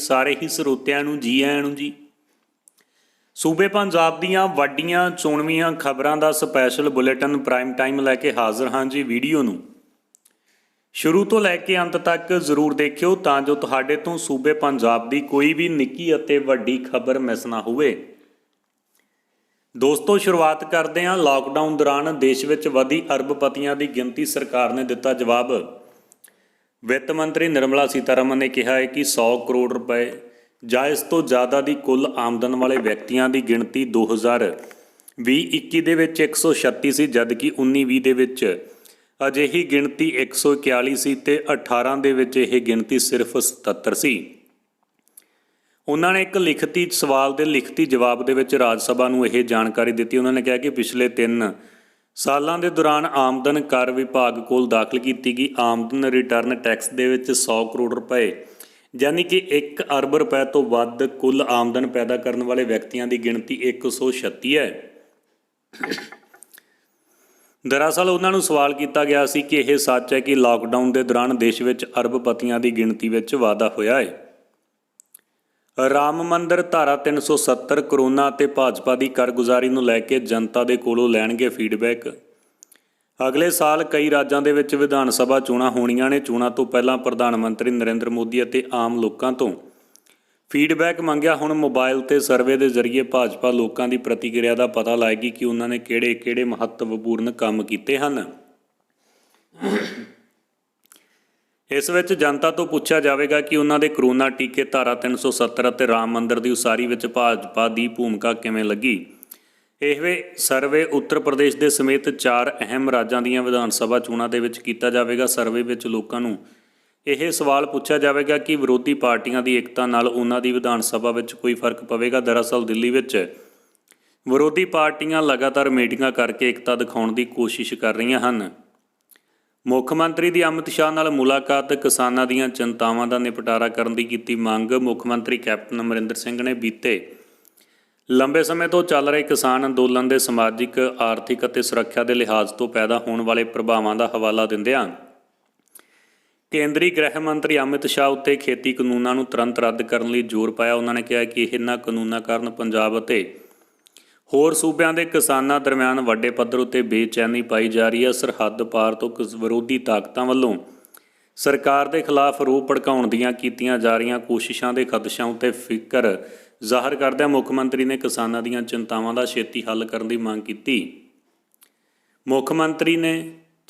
ਸਾਰੇ ਹੀ ਸਰੋਤਿਆਂ ਨੂੰ ਜੀ ਆਇਆਂ ਨੂੰ ਜੀ। सूबे पंजाब दीयां वड्डियां चोणवीआं खबरां दा स्पैशल बुलेटिन प्राइम टाइम लैके हाज़र हाँ जी। वीडियो नूं शुरू तो लैके अंत तक जरूर देखियो तां जो तुहाडे तों सूबे पंजाब दी कोई भी निक्की अते वड्डी खबर मिस ना होवे। दोस्तों शुरुआत करते हैं। लॉकडाउन दौरान देश विच वधी अरबपतियां दी गिनती सरकार ने दिता जवाब। वित्त मंत्री निर्मला सीतारमन ने कहा है कि 100 करोड़ रुपए ਜਾਂ ਇਸ ਤੋਂ ਜ਼ਿਆਦਾ ਦੀ ਕੁੱਲ ਆਮਦਨ ਵਾਲੇ ਵਿਅਕਤੀਆਂ ਦੀ ਗਿਣਤੀ 2020-21 ਦੇ ਵਿੱਚ 136 ਸੀ, ਜਦਕਿ 19-20 ਦੇ ਵਿੱਚ ਅਜਿਹੀ ਗਿਣਤੀ 141 ਸੀ ਤੇ 18 ਦੇ ਵਿੱਚ ਇਹ ਗਿਣਤੀ ਸਿਰਫ 77 ਸੀ। ਉਹਨਾਂ ਨੇ ਇੱਕ ਲਿਖਤੀ ਸਵਾਲ ਦੇ ਲਿਖਤੀ ਜਵਾਬ ਦੇ ਵਿੱਚ ਰਾਜ ਸਭਾ ਨੂੰ ਇਹ ਜਾਣਕਾਰੀ ਦਿੱਤੀ। ਉਹਨਾਂ ਨੇ ਕਿਹਾ ਕਿ ਪਿਛਲੇ 3 ਸਾਲਾਂ ਦੇ ਦੌਰਾਨ ਆਮਦਨ ਕਰ ਵਿਭਾਗ ਕੋਲ ਦਾਖਲ ਕੀਤੀ ਗਈ ਆਮਦਨ ਰਿਟਰਨ ਟੈਕਸ ਦੇ ਵਿੱਚ 100 ਕਰੋੜ ਰੁਪਏ यानी कि 1 अरब रुपए तो वध कुल आमदन पैदा करने वाले व्यक्तियों की गिणती 136 है। दरअसल उन्होंने सवाल किया गया सी कि यह सच है कि लॉकडाउन के दौरान देश में अरबपतियों की गिणती में वाधा होया है। राम मंदिर धारा 370 करोना ते भाजपा की कारगुजारी नूं लैके जनता के कोलों लैणगे फीडबैक। अगले साल कई राज्यों के विच विधान सभा चोणां होणीआं ने। चोणां तो पहलां प्रधानमंत्री नरेंद्र मोदी अते आम लोगों तो फीडबैक मंगिया। हुण मोबाइल ते सर्वे के जरिए भाजपा लोगों की प्रतिक्रिया का पता लाएगी कि उन्होंने किहड़े महत्वपूर्ण काम कीते हन। इस विच जनता तो पूछा जाएगा कि उन्होंने करोना टीके धारा 370 अते राम मंदिर की उसारी विच भाजपा की भूमिका किवें लगी। ਇਹ ਸਰਵੇ उत्तर प्रदेश के समेत 4 अहम राज्यों ਦੀਆਂ विधान सभा ਚੋਣਾਂ ਦੇ ਵਿੱਚ ਕੀਤਾ ਜਾਵੇਗਾ। ਸਰਵੇ ਵਿੱਚ ਲੋਕਾਂ ਨੂੰ ਇਹ ਸਵਾਲ ਪੁੱਛਿਆ ਜਾਵੇਗਾ ਕਿ ਵਿਰੋਧੀ ਪਾਰਟੀਆਂ ਦੀ ਏਕਤਾ ਨਾਲ ਉਹਨਾਂ ਦੀ ਵਿਧਾਨ ਸਭਾ ਵਿੱਚ ਕੋਈ ਫਰਕ ਪਵੇਗਾ। ਦਰਅਸਲ ਦਿੱਲੀ ਵਿੱਚ ਵਿਰੋਧੀ ਪਾਰਟੀਆਂ ਲਗਾਤਾਰ ਮੀਟਿੰਗਾਂ ਕਰਕੇ ਏਕਤਾ ਦਿਖਾਉਣ ਦੀ ਕੋਸ਼ਿਸ਼ ਕਰ ਰਹੀਆਂ ਹਨ। ਮੁੱਖ ਮੰਤਰੀ ਦੀ ਅਮਿਤ ਸ਼ਾਹ ਨਾਲ ਮੁਲਾਕਾਤ, ਕਿਸਾਨਾਂ ਦੀਆਂ ਚਿੰਤਾਵਾਂ ਦਾ ਨਿਪਟਾਰਾ ਕਰਨ ਦੀ ਕੀਤੀ ਮੰਗ। ਮੁੱਖ ਮੰਤਰੀ ਕੈਪਟਨ ਅਮਰਿੰਦਰ ਸਿੰਘ ਨੇ ਬੀਤੇ लंबे समय तो चल रहे किसान अंदोलन के समाजिक, आर्थिक और सुरक्षा के लिहाज तो पैदा होने वाले प्रभावों का हवाला दिंदिआं केंद्रीय गृह मंत्री अमित शाह उत्ते खेती कानूनों को तुरंत रद्द करने लई जोर पाया। उन्होंने कहा कि इन्हां कानूनों कारण पंजाब अते होर सूबिਆਂ के किसानों दरम्यान वड्डे पद्धर उत्ते बेचैनी पाई जा रही है। सरहद पार तो विरोधी ताकतां वल्लों सरकार के खिलाफ रोह भड़काउण दीआं कीतीआं जा रहीआं कोशिशां के खदशिਆਂ उत्ते फिकर ਜ਼ਾਹਰ ਕਰਦਿਆਂ ਮੁੱਖ ਮੰਤਰੀ ਨੇ ਕਿਸਾਨਾਂ ਦੀਆਂ ਚਿੰਤਾਵਾਂ ਦਾ ਛੇਤੀ ਹੱਲ ਕਰਨ ਦੀ ਮੰਗ ਕੀਤੀ। ਮੁੱਖ ਮੰਤਰੀ ਨੇ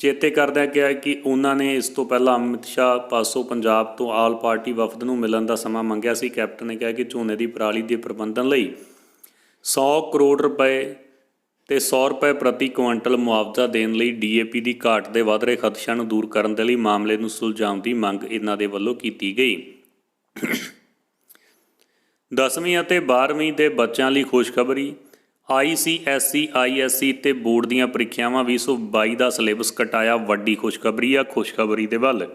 ਚੇਤੇ ਕਰਦਿਆਂ ਕਿਹਾ ਕਿ ਉਹਨਾਂ ਨੇ ਇਸ ਤੋਂ ਪਹਿਲਾਂ ਅਮਿਤ ਸ਼ਾਹ ਪਾਸੋਂ ਪੰਜਾਬ ਤੋਂ ਆਲ ਪਾਰਟੀ ਵਫਦ ਨੂੰ ਮਿਲਣ ਦਾ ਸਮਾਂ ਮੰਗਿਆ ਸੀ। ਕੈਪਟਨ ਨੇ ਕਿਹਾ ਕਿ ਝੋਨੇ ਦੀ ਪਰਾਲੀ ਦੇ ਪ੍ਰਬੰਧਨ ਲਈ 100 ਕਰੋੜ ਰੁਪਏ ਤੇ 100 ਰੁਪਏ ਪ੍ਰਤੀ ਕੁਇੰਟਲ ਮੁਆਵਜ਼ਾ ਦੇਣ ਲਈ ਡੀਏਪੀ ਦੀ ਘਾਟ ਦੇ ਵਧ ਰਹੇ ਖਦਸ਼ਿਆਂ ਨੂੰ ਦੂਰ ਕਰਨ ਦੇ ਲਈ ਮਾਮਲੇ ਨੂੰ ਸੁਲਝਾਉਣ ਦੀ ਮੰਗ ਇਹਨਾਂ ਦੇ ਵੱਲੋਂ ਕੀਤੀ ਗਈ। 10ਵੀਂ ਅਤੇ 12ਵੀਂ ਦੇ ਬੱਚਿਆਂ ਲਈ ਖੁਸ਼ਖਬਰੀ। ICSE ISC ਤੇ ਬੋਰਡ ਦੀਆਂ ਪ੍ਰੀਖਿਆਵਾਂ 2022 ਦਾ ਸਿਲੇਬਸ ਘਟਾਇਆ। ਵੱਡੀ ਖੁਸ਼ਖਬਰੀ ਆ। ਖੁਸ਼ਖਬਰੀ ਦੇ ਵੱਲ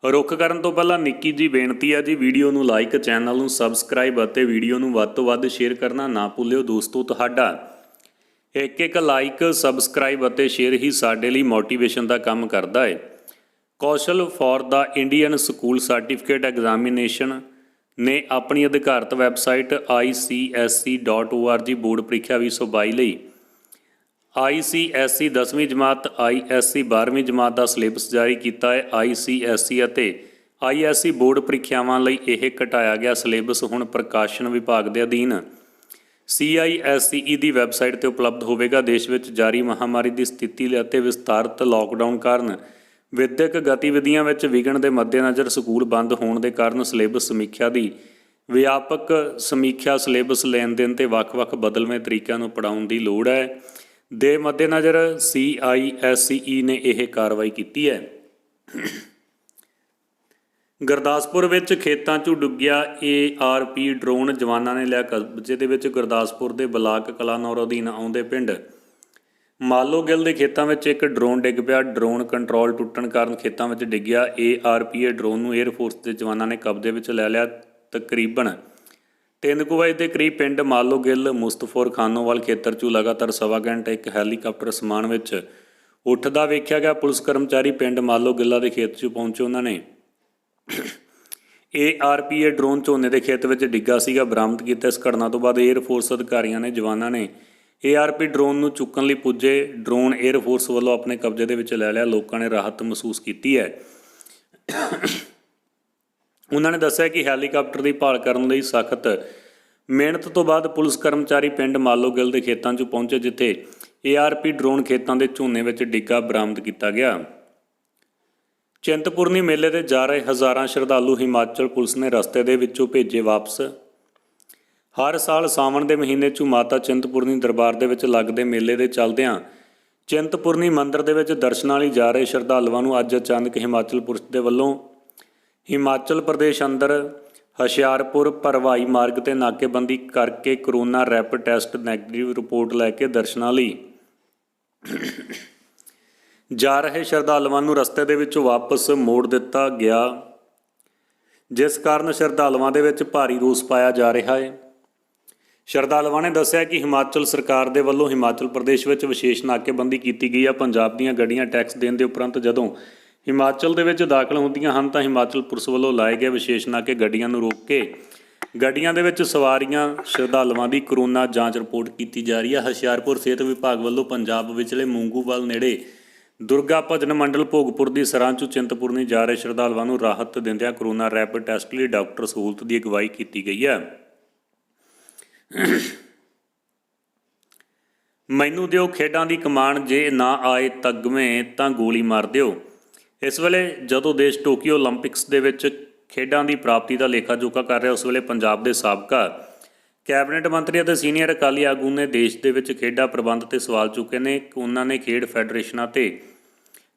ਰੁੱਖ ਕਰਨ ਤੋਂ ਪਹਿਲਾਂ ਨਿੱਕੀ ਜੀ ਬੇਨਤੀ ਆ ਜੀ, ਵੀਡੀਓ ਨੂੰ ਲਾਈਕ, ਚੈਨਲ ਨੂੰ ਸਬਸਕ੍ਰਾਈਬ ਅਤੇ ਵੀਡੀਓ ਨੂੰ ਵੱਧ ਤੋਂ ਵੱਧ ਸ਼ੇਅਰ ਕਰਨਾ ਨਾ ਭੁੱਲਿਓ। ਦੋਸਤੋ ਤੁਹਾਡਾ ਇੱਕ ਲਾਈਕ, ਸਬਸਕ੍ਰਾਈਬ ਅਤੇ ਸ਼ੇਅਰ ਹੀ ਸਾਡੇ ਲਈ ਮੋਟੀਵੇਸ਼ਨ ਦਾ ਕੰਮ ਕਰਦਾ ਹੈ। Council for the Indian school certificate examination ने अपनी अधिकारत वैबसाइट ICSE.org बोर्ड ਪ੍ਰੀਖਿਆ 2022 ਲਈ ICSE 10ਵੀਂ ਜਮਾਤ, ISC 12ਵੀਂ ਜਮਾਤ ਦਾ ਸਿਲੇਬਸ ਜਾਰੀ ਕੀਤਾ ਹੈ। ICSE ਅਤੇ ISC ਬੋਰਡ ਪ੍ਰੀਖਿਆਵਾਂ ਲਈ ਇਹ ਘਟਾਇਆ ਗਿਆ ਸਿਲੇਬਸ ਹੁਣ ਪ੍ਰਕਾਸ਼ਨ ਵਿਭਾਗ ਦੇ ਅਧੀਨ CISE ਦੀ ਵੈਬਸਾਈਟ ਤੇ ਉਪਲਬਧ ਹੋਵੇਗਾ। ਦੇਸ਼ ਵਿੱਚ ਜਾਰੀ ਮਹਾਮਾਰੀ ਦੀ ਸਥਿਤੀ ਅਤੇ ਵਿਸਤਾਰਤ ਲਾਕਡਾਊਨ ਕਾਰਨ ਵਿਦਿਅਕ ਗਤੀਵਿਧੀਆਂ ਵਿੱਚ ਵਿਘਨ ਦੇ ਮੱਦੇਨਜ਼ਰ ਸਕੂਲ ਬੰਦ ਹੋਣ ਦੇ ਕਾਰਨ ਸਿਲੇਬਸ ਸਮੀਖਿਆ ਦੀ ਵਿਆਪਕ ਸਮੀਖਿਆ ਸਿਲੇਬਸ ਲੈਣ ਦੇਣ ਤੇ ਵੱਖ-ਵੱਖ ਬਦਲਵੇਂ ਤਰੀਕਿਆਂ ਨੂੰ ਪੜਾਉਣ ਦੀ ਲੋੜ ਹੈ ਦੇ ਮੱਦੇਨਜ਼ਰ CISE ਨੇ ਇਹ ਕਾਰਵਾਈ ਕੀਤੀ ਹੈ। ਗੁਰਦਾਸਪੁਰ ਵਿੱਚ ਖੇਤਾਂ 'ਚ ਡੁੱਗਿਆ ARP ਡਰੋਨ ਜਵਾਨਾਂ ਨੇ ਲਿਆ ਕਬਜ਼ੇ ਦੇ ਵਿੱਚ। ਗੁਰਦਾਸਪੁਰ ਦੇ ਬਲਾਕ ਕਲਾਨੌਰ ਅਧੀਨ ਆਉਂਦੇ ਪਿੰਡ ਮਾਲੋ ਗਿੱਲ ਦੇ ਖੇਤਾਂ ਵਿੱਚ ਇੱਕ ਡਰੋਨ ਡਿੱਗ ਪਿਆ। ਡਰੋਨ ਕੰਟਰੋਲ ਟੁੱਟਣ ਕਾਰਨ ਖੇਤਾਂ ਵਿੱਚ ਡਿੱਗਿਆ। ARP ਡਰੋਨ ਨੂੰ ਏਅਰਫੋਰਸ ਦੇ ਜਵਾਨਾਂ ਨੇ ਕਬਜ਼ੇ ਵਿੱਚ ਲੈ ਲਿਆ। ਤਕਰੀਬਨ 3 ਵਜੇ ਦੇ ਕਰੀਬ ਪਿੰਡ ਮਾਲੋ ਗਿੱਲ ਮੁਸਤਫਰ ਖਾਨੋਵਾਲ ਖੇਤਰ 'ਚੋਂ ਲਗਾਤਾਰ ਸਵਾ ਘੰਟਾ ਇੱਕ ਹੈਲੀਕਾਪਟਰ ਅਸਮਾਨ ਵਿੱਚ ਉੱਠਦਾ ਵੇਖਿਆ ਗਿਆ। ਪੁਲਿਸ ਕਰਮਚਾਰੀ ਪਿੰਡ ਮਾਲੋ ਗਿੱਲਾ ਦੇ ਖੇਤ 'ਚ ਪਹੁੰਚੇ। ਉਹਨਾਂ ਨੇ ARPA ਡਰੋਨ ਝੋਨੇ ਦੇ ਖੇਤ ਵਿੱਚ ਡਿੱਗਾ ਸੀਗਾ, ਬਰਾਮਦ ਕੀਤਾ। ਇਸ ਘਟਨਾ ਤੋਂ ਬਾਅਦ ਏਅਰ ਫੋਰਸ ਅਧਿਕਾਰੀਆਂ ਨੇ ਜਵਾਨਾਂ ਨੇ ARP ਡਰੋਨ ਨੂੰ ਚੁੱਕਣ ਲਈ ਪੁੱਜੇ ਡਰੋਨ ਏਅਰ ਫੋਰਸ ਵੱਲੋਂ ਆਪਣੇ ਕਬਜ਼ੇ ਦੇ ਵਿੱਚ ਲੈ ਲਿਆ। ਲੋਕਾਂ ਨੇ ਰਾਹਤ ਮਹਿਸੂਸ ਕੀਤੀ ਹੈ। ਉਹਨਾਂ ਨੇ ਦੱਸਿਆ ਕਿ ਹੈਲੀਕਾਪਟਰ ਦੀ ਭਾਲ ਕਰਨ ਲਈ ਸਖਤ ਮਿਹਨਤ ਤੋਂ ਬਾਅਦ ਪੁਲਿਸ ਕਰਮਚਾਰੀ ਪਿੰਡ ਮਾਲੋਗਿੱਲ ਦੇ ਖੇਤਾਂ 'ਚ ਪਹੁੰਚੇ, ਜਿੱਥੇ ARP ਡਰੋਨ ਖੇਤਾਂ ਦੇ ਝੋਨੇ ਵਿੱਚ ਡਿੱਗਾ ਬਰਾਮਦ ਕੀਤਾ ਗਿਆ। ਚਿੰਤਪੁਰਨੀ ਮੇਲੇ 'ਤੇ ਜਾ ਰਹੇ ਹਜ਼ਾਰਾਂ ਸ਼ਰਧਾਲੂ ਹਿਮਾਚਲ ਪੁਲਿਸ ਨੇ ਰਸਤੇ ਦੇ ਵਿੱਚੋਂ ਭੇਜੇ ਵਾਪਸ। ਹਰ ਸਾਲ ਸਾਵਣ ਦੇ ਮਹੀਨੇ 'ਚ ਮਾਤਾ ਚਿੰਤਪੁਰਨੀ ਦਰਬਾਰ ਦੇ ਵਿੱਚ ਲੱਗਦੇ ਮੇਲੇ ਦੇ ਚੱਲਦਿਆਂ ਚਿੰਤਪੁਰਨੀ ਮੰਦਿਰ ਦੇ ਵਿੱਚ ਦਰਸ਼ਨਾਂ ਲਈ ਜਾ ਰਹੇ ਸ਼ਰਧਾਲੂਆਂ ਨੂੰ ਅੱਜ ਅਚਾਨਕ ਹਿਮਾਚਲ ਪੁਲਿਸ ਦੇ ਵੱਲੋਂ ਹਿਮਾਚਲ ਪ੍ਰਦੇਸ਼ ਅੰਦਰ ਹੁਸ਼ਿਆਰਪੁਰ ਭਰਵਾਈ ਮਾਰਗ 'ਤੇ ਨਾਕੇਬੰਦੀ ਕਰਕੇ corona rapid test negative report ਲੈ ਕੇ ਦਰਸ਼ਨਾਂ ਲਈ ਜਾ ਰਹੇ ਸ਼ਰਧਾਲੂਆਂ ਨੂੰ ਰਸਤੇ ਦੇ ਵਿੱਚੋਂ ਵਾਪਸ ਮੋੜ ਦਿੱਤਾ ਗਿਆ, ਜਿਸ ਕਾਰਨ ਸ਼ਰਧਾਲੂਆਂ ਦੇ ਵਿੱਚ ਭਾਰੀ ਰੋਸ ਪਾਇਆ ਜਾ ਰਿਹਾ ਹੈ। ਸ਼ਰਧਾਲੂਆਂ ਨੇ ਦੱਸਿਆ ਕਿ ਹਿਮਾਚਲ ਸਰਕਾਰ ਦੇ ਵੱਲੋਂ ਹਿਮਾਚਲ ਪ੍ਰਦੇਸ਼ ਵਿੱਚ ਵਿਸ਼ੇਸ਼ ਨਾਕੇਬੰਦੀ ਕੀਤੀ ਗਈ ਹੈ। ਪੰਜਾਬ ਦੀਆਂ ਗੱਡੀਆਂ ਟੈਕਸ ਦੇਣ ਦੇ ਉਪਰੰਤ ਜਦੋਂ ਹਿਮਾਚਲ ਦੇ ਵਿੱਚ ਦਾਖਲ ਹੁੰਦੀਆਂ ਹਨ ਤਾਂ ਹਿਮਾਚਲ ਪੁਲਿਸ ਵੱਲੋਂ ਲਾਏ ਗਏ ਵਿਸ਼ੇਸ਼ ਨਾਕੇ ਗੱਡੀਆਂ ਨੂੰ ਰੋਕ ਕੇ ਗੱਡੀਆਂ ਦੇ ਵਿੱਚ ਸਵਾਰੀਆਂ ਸ਼ਰਧਾਲੂਆਂ ਦੀ ਕਰੋਨਾ ਜਾਂਚ ਰਿਪੋਰਟ ਕੀਤੀ ਜਾ ਰਹੀ ਹੈ। ਹੁਸ਼ਿਆਰਪੁਰ ਸਿਹਤ ਵਿਭਾਗ ਵੱਲੋਂ ਪੰਜਾਬ ਵਿਚਲੇ ਮੂੰਗੂਵਾਲ ਨੇੜੇ ਦੁਰਗਾ ਭਜਨ ਮੰਡਲ ਭੋਗਪੁਰ ਦੀ ਸਰਾਂ 'ਚੋਂ ਚਿੰਤਪੁਰਨੀ ਜਾ ਰਹੇ ਸ਼ਰਧਾਲੂਆਂ ਨੂੰ ਰਾਹਤ ਦਿੰਦਿਆਂ ਕਰੋਨਾ ਰੈਪਿਡ ਟੈਸਟ ਲਈ ਡਾਕਟਰ ਸਹੂਲਤ ਦੀ ਅਗਵਾਈ ਕੀਤੀ ਗਈ ਹੈ। ਮੈਨੂੰ ਦਿਓ ਖੇਡਾਂ ਦੀ ਕਮਾਨ, ਜੇ ਨਾ ਆਏ ਤਗਮੇ ਤਾਂ ਗੋਲੀ ਮਾਰ ਦਿਓ। ਇਸ ਵੇਲੇ ਜਦੋਂ ਦੇਸ਼ ਟੋਕੀਓ ਓਲੰਪਿਕਸ ਦੇ ਵਿੱਚ ਖੇਡਾਂ ਦੀ ਪ੍ਰਾਪਤੀ ਦਾ ਲੇਖਾ ਜੋਖਾ ਕਰ ਰਿਹਾ, ਉਸ ਵੇਲੇ ਪੰਜਾਬ ਦੇ ਸਾਬਕਾ ਕੈਬਨਿਟ ਮੰਤਰੀ ਅਤੇ ਸੀਨੀਅਰ ਅਕਾਲੀ ਆਗੂ ਨੇ ਦੇਸ਼ ਦੇ ਵਿੱਚ ਖੇਡਾਂ ਪ੍ਰਬੰਧ 'ਤੇ ਸਵਾਲ ਚੁੱਕੇ ਨੇ। ਉਹਨਾਂ ਨੇ ਖੇਡ ਫੈਡਰੇਸ਼ਨਾਂ ਤੇ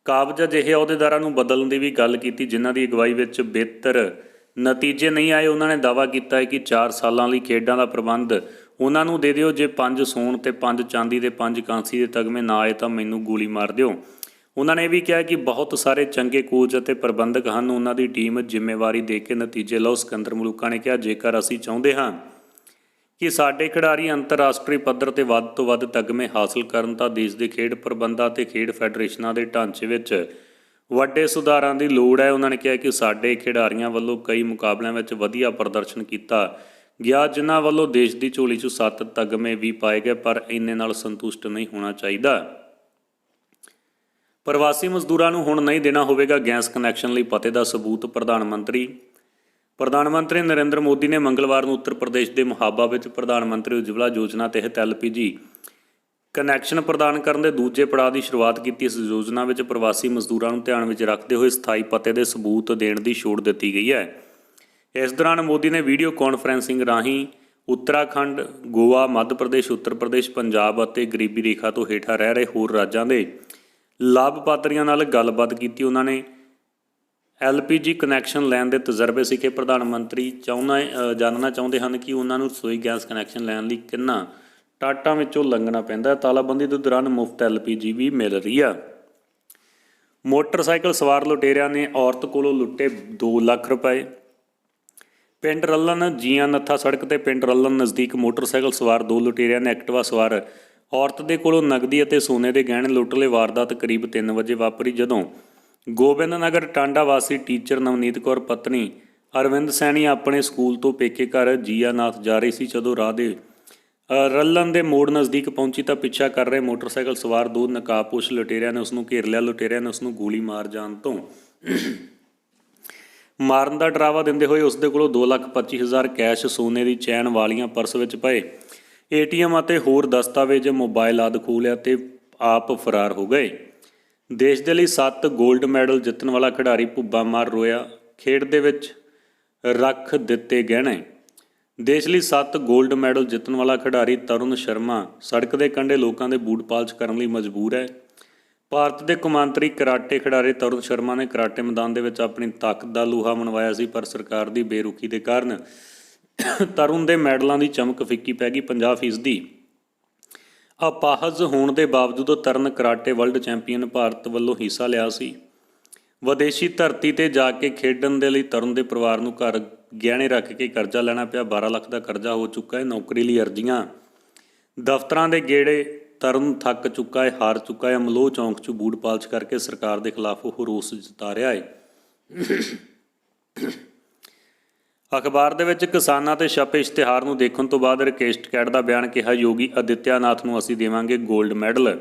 ਕਾਬਜ਼ ਅਜਿਹੇ ਅਹੁਦੇਦਾਰਾਂ ਨੂੰ ਬਦਲਣ ਦੀ ਵੀ ਗੱਲ ਕੀਤੀ, ਜਿਨ੍ਹਾਂ ਦੀ ਅਗਵਾਈ ਵਿੱਚ ਬਿਹਤਰ ਨਤੀਜੇ ਨਹੀਂ ਆਏ। ਉਹਨਾਂ ਨੇ ਦਾਅਵਾ ਕੀਤਾ ਹੈ ਕਿ 4 ਸਾਲਾਂ ਲਈ ਖੇਡਾਂ ਦਾ ਪ੍ਰਬੰਧ ਉਹਨਾਂ ਨੂੰ ਦੇ ਦਿਓ। ਜੇ 5 ਸੋਨ ਤੇ 5 ਚਾਂਦੀ ਤੇ 5 ਕਾਂਸੀ ਦੇ ਤਗਮੇ ਨਾ ਆਏ ਤਾਂ ਮੈਨੂੰ ਗੋਲੀ ਮਾਰ ਦਿਓ। ਉਹਨਾਂ ਨੇ ਇਹ ਵੀ ਕਿਹਾ ਕਿ ਬਹੁਤ ਸਾਰੇ ਚੰਗੇ ਕੋਚ ਅਤੇ ਪ੍ਰਬੰਧਕ ਹਨ, ਉਹਨਾਂ ਦੀ ਟੀਮ ਜ਼ਿੰਮੇਵਾਰੀ ਦੇ ਕੇ ਨਤੀਜੇ ਲਓ। ਸਿਕੰਦਰ ਮਲੂਕਾ ਨੇ ਕਿਹਾ, ਜੇਕਰ ਅਸੀਂ ਚਾਹੁੰਦੇ ਹਾਂ ਕਿ ਸਾਡੇ ਖਿਡਾਰੀ ਅੰਤਰਰਾਸ਼ਟਰੀ ਪੱਧਰ 'ਤੇ ਵੱਧ ਤੋਂ ਵੱਧ ਤਗਮੇ ਹਾਸਲ ਕਰਨ ਤਾਂ ਦੇਸ਼ ਦੇ ਖੇਡ ਪ੍ਰਬੰਧਾਂ ਅਤੇ ਖੇਡ ਫੈਡਰੇਸ਼ਨਾਂ ਦੇ ਢਾਂਚੇ ਵਿੱਚ ਵੱਡੇ ਸੁਧਾਰਾਂ ਦੀ ਲੋੜ ਹੈ। ਉਹਨਾਂ ਨੇ ਕਿਹਾ ਕਿ ਸਾਡੇ ਖਿਡਾਰੀਆਂ ਵੱਲੋਂ ਕਈ ਮੁਕਾਬਲਿਆਂ ਵਿੱਚ ਵਧੀਆ ਪ੍ਰਦਰਸ਼ਨ ਕੀਤਾ ਗਿਆ, ਜਿਨ੍ਹਾਂ ਵੱਲੋਂ ਦੇਸ਼ ਦੀ ਝੋਲੀ 'ਚ 7 ਤਗਮੇ ਵੀ ਪਾਏ ਗਏ, ਪਰ ਇੰਨੇ ਨਾਲ ਸੰਤੁਸ਼ਟ ਨਹੀਂ ਹੋਣਾ ਚਾਹੀਦਾ। ਪ੍ਰਵਾਸੀ ਮਜ਼ਦੂਰਾਂ ਨੂੰ ਹੁਣ ਨਹੀਂ ਦੇਣਾ ਹੋਵੇਗਾ ਗੈਸ ਕਨੈਕਸ਼ਨ ਲਈ ਪਤੇ ਦਾ ਸਬੂਤ। ਪ੍ਰਧਾਨ ਮੰਤਰੀ ਨਰਿੰਦਰ ਮੋਦੀ ਨੇ ਮੰਗਲਵਾਰ ਨੂੰ ਉੱਤਰ ਪ੍ਰਦੇਸ਼ ਦੇ ਮੁਹਾਬਾ ਵਿੱਚ ਪ੍ਰਧਾਨ ਮੰਤਰੀ ਉਜਵਲਾ ਯੋਜਨਾ ਤਹਿਤ LPG ਕਨੈਕਸ਼ਨ ਪ੍ਰਦਾਨ ਕਰਨ ਦੇ ਦੂਜੇ ਪੜਾਅ ਦੀ ਸ਼ੁਰੂਆਤ ਕੀਤੀ। ਇਸ ਯੋਜਨਾ ਵਿੱਚ ਪ੍ਰਵਾਸੀ ਮਜ਼ਦੂਰਾਂ ਨੂੰ ਧਿਆਨ ਵਿੱਚ ਰੱਖਦੇ ਹੋਏ ਸਥਾਈ ਪਤੇ ਦੇ ਸਬੂਤ ਦੇਣ ਦੀ ਛੋਟ ਦਿੱਤੀ ਗਈ ਹੈ। ਇਸ ਦੌਰਾਨ ਮੋਦੀ ਨੇ ਵੀਡੀਓ ਕਾਨਫਰੰਸਿੰਗ ਰਾਹੀਂ ਉੱਤਰਾਖੰਡ, ਗੋਆ, ਮੱਧ ਪ੍ਰਦੇਸ਼, ਉੱਤਰ ਪ੍ਰਦੇਸ਼, ਪੰਜਾਬ ਅਤੇ ਗਰੀਬੀ ਰੇਖਾ ਤੋਂ ਹੇਠਾਂ ਰਹਿ ਰਹੇ ਹੋਰ ਰਾਜਾਂ ਦੇ ਲਾਭਪਾਤਰੀਆਂ ਨਾਲ ਗੱਲਬਾਤ ਕੀਤੀ। ਉਹਨਾਂ ਨੇ LPG ਕਨੈਕਸ਼ਨ ਲੈਣ ਦੇ ਤਜਰਬੇ ਸਿੱਖੇ। ਪ੍ਰਧਾਨ ਮੰਤਰੀ ਜਾਣਨਾ ਚਾਹੁੰਦੇ ਹਨ ਕਿ ਉਹਨਾਂ ਨੂੰ ਰਸੋਈ ਗੈਸ ਕਨੈਕਸ਼ਨ ਲੈਣ ਲਈ ਕਿੰਨਾ ਟਾਟਾਂ ਵਿੱਚੋਂ ਲੰਘਣਾ ਪੈਂਦਾ ਹੈ। ਤਾਲਾਬੰਦੀ ਦੇ ਦੌਰਾਨ ਮੁਫਤ LPG ਵੀ ਮਿਲ ਰਹੀ ਆ। ਮੋਟਰਸਾਈਕਲ ਸਵਾਰ ਲੁਟੇਰਿਆਂ ਨੇ ਔਰਤ ਕੋਲੋਂ ਲੁੱਟੇ 2 ਲੱਖ ਰੁਪਏ। ਪਿੰਡ ਰੱਲਨ ਜੀਆਂ ਨੱਥਾ ਸੜਕ 'ਤੇ ਪਿੰਡ ਰੱਲਨ ਨਜ਼ਦੀਕ ਮੋਟਰਸਾਈਕਲ ਸਵਾਰ 2 ਲੁਟੇਰਿਆਂ ਨੇ ਐਕਟਿਵਾ ਸਵਾਰ ਔਰਤ ਦੇ ਕੋਲੋਂ ਨਕਦੀ ਅਤੇ ਸੋਨੇ ਦੇ ਗਹਿਣੇ ਲੁੱਟ ਲਏ। ਵਾਰਦਾਤ ਕਰੀਬ 3 ਵਜੇ ਵਾਪਰੀ, ਜਦੋਂ ਗੋਬਿੰਦ ਨਗਰ ਟਾਂਡਾ ਵਾਸੀ ਟੀਚਰ ਨਵਨੀਤ ਕੌਰ ਪਤਨੀ ਅਰਵਿੰਦ ਸੈਣੀ ਆਪਣੇ ਸਕੂਲ ਤੋਂ ਪੇਕੇ ਘਰ ਜੀਆਨਾਥ ਜਾ ਰਹੀ ਸੀ। ਜਦੋਂ ਰਾਹ ਦੇ ਰੱਲਨ ਦੇ ਮੋੜ ਨਜ਼ਦੀਕ ਪਹੁੰਚੀ ਤਾਂ ਪਿੱਛਾ ਕਰ ਰਹੇ ਮੋਟਰਸਾਈਕਲ ਸਵਾਰ 2 ਨਕਾਬਪੋਸ਼ ਲੁਟੇਰਿਆਂ ਨੇ ਉਸ ਨੂੰ ਘੇਰ ਲਿਆ। ਲੁਟੇਰਿਆਂ ਨੇ ਉਸ ਨੂੰ ਗੋਲੀ ਮਾਰਨ ਦਾ ਡਰਾਵਾ ਦਿੰਦੇ ਹੋਏ ਉਸ ਦੇ ਕੋਲੋਂ 2,25,000 ਕੈਸ਼, ਸੋਨੇ ਦੀ ਚੈਨ ਵਾਲੀਆਂ ਪਰਸ ਵਿੱਚ ਪਏ ATM ਅਤੇ ਹੋਰ ਦਸਤਾਵੇਜ਼, ਮੋਬਾਈਲ ਆਦਿ ਖੋਹ ਲਿਆ ਤੇ ਆਪ ਫਰਾਰ ਹੋ ਗਏ। ਦੇਸ਼ ਦੇ ਲਈ 7 ਗੋਲਡ ਮੈਡਲ ਜਿੱਤਣ ਵਾਲਾ ਖਿਡਾਰੀ ਭੁੱਬਾ ਮਾਰ ਰੋਇਆ, ਖੇਡ ਦੇ ਵਿੱਚ ਰੱਖ ਦਿੱਤੇ ਗਹਿਣੇ। ਦੇਸ਼ ਲਈ 7 ਗੋਲਡ ਮੈਡਲ ਜਿੱਤਣ ਵਾਲਾ ਖਿਡਾਰੀ ਤਰੁਣ ਸ਼ਰਮਾ ਸੜਕ ਦੇ ਕੰਢੇ ਲੋਕਾਂ ਦੇ ਬੂਟ ਪਾਲਸ਼ ਕਰਨ ਲਈ ਮਜਬੂਰ ਹੈ। ਭਾਰਤ ਦੇ ਕੌਮਾਂਤਰੀ ਕਰਾਟੇ ਖਿਡਾਰੀ ਤਰੁਣ ਸ਼ਰਮਾ ਨੇ ਕਰਾਟੇ ਮੈਦਾਨ ਦੇ ਵਿੱਚ ਆਪਣੀ ਤਾਕਤ ਦਾ ਲੋਹਾ ਮਨਵਾਇਆ ਸੀ, ਪਰ ਸਰਕਾਰ ਦੀ ਬੇਰੁਖੀ ਦੇ ਕਾਰਨ ਤਰੁਣ ਦੇ ਮੈਡਲਾਂ ਦੀ ਚਮਕ ਫਿੱਕੀ ਪੈ ਗਈ। 50% ਅਪਾਹਜ ਹੋਣ ਦੇ ਬਾਵਜੂਦ Tarun karate world champion Bharat ਵੱਲੋਂ ਹਿੱਸਾ ਲਿਆ ਸੀ। ਵਿਦੇਸ਼ੀ ਧਰਤੀ 'ਤੇ ਜਾ ਕੇ ਖੇਡਣ ਦੇ ਲਈ ਤਰੁਣ ਦੇ ਪਰਿਵਾਰ ਨੂੰ ਘਰ ਗਹਿਣੇ ਰੱਖ ਕੇ ਕਰਜ਼ਾ ਲੈਣਾ ਪਿਆ। 12 ਲੱਖ ਦਾ ਕਰਜ਼ਾ ਹੋ ਚੁੱਕਾ ਹੈ। ਨੌਕਰੀ ਲਈ ਅਰਜ਼ੀਆਂ, ਦਫ਼ਤਰਾਂ ਦੇ ਗੇੜੇ। ਤਰੁਣ ਥੱਕ ਚੁੱਕਾ ਹੈ, ਹਾਰ ਚੁੱਕਾ ਹੈ। ਅਮਲੋਹ ਚੌਂਕ 'ਚ ਬੂਟ ਪਾਲਸ਼ ਕਰਕੇ ਸਰਕਾਰ ਦੇ ਖਿਲਾਫ ਉਹ ਰੋਸ ਜਤਾ ਰਿਹਾ ਹੈ। ਅਖਬਾਰ ਦੇ ਵਿੱਚ ਕਿਸਾਨਾਂ ਤੇ ਛਪੇ ਇਸ਼ਤਿਹਾਰ ਨੂੰ ਦੇਖਣ ਤੋਂ ਬਾਅਦ ਰਾਕੇਸ਼ ਟਿਕੈਤ ਦਾ ਬਿਆਨ ਕਿਹਾ, ਯੋਗੀ ਆਦਿੱਤਿਆਨਾਥ ਨੂੰ ਅਸੀਂ ਦੇਵਾਂਗੇ 골ਡ ਮੈਡਲ।